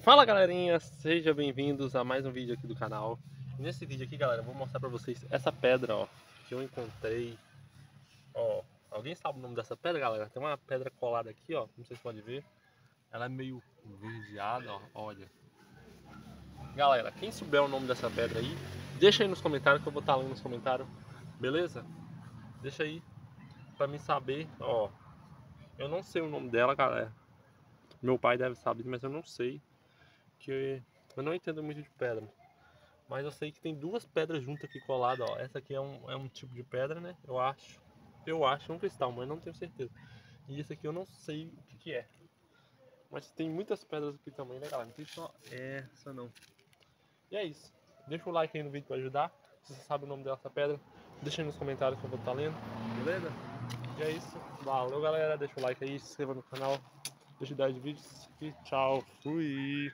Fala galerinha, sejam bem-vindos a mais um vídeo aqui do canal. E nesse vídeo aqui, galera, eu vou mostrar pra vocês essa pedra, ó, que eu encontrei. Ó, alguém sabe o nome dessa pedra, galera? Tem uma pedra colada aqui, ó, como vocês podem ver. Ela é meio verdeada, ó, olha. Galera, quem souber o nome dessa pedra aí, deixa aí nos comentários que eu vou estar lendo nos comentários, beleza? Deixa aí pra mim saber, ó. Eu não sei o nome dela, galera. Meu pai deve saber, mas eu não sei. Que eu não entendo muito de pedra. Mas eu sei que tem duas pedras juntas aqui coladas, ó. Essa aqui é um tipo de pedra, né? Eu acho. Eu acho, é um cristal, mas não tenho certeza. E esse aqui eu não sei o que é. Mas tem muitas pedras aqui também, né, galera? Não tem só essa, não. E é isso. Deixa o like aí no vídeo pra ajudar. Se você sabe o nome dessa pedra, deixa aí nos comentários que eu vou estar lendo. Beleza? E é isso. Valeu, galera. Deixa o like aí, se inscreva no canal. Deixa eu dar de vídeos. E tchau. Fui.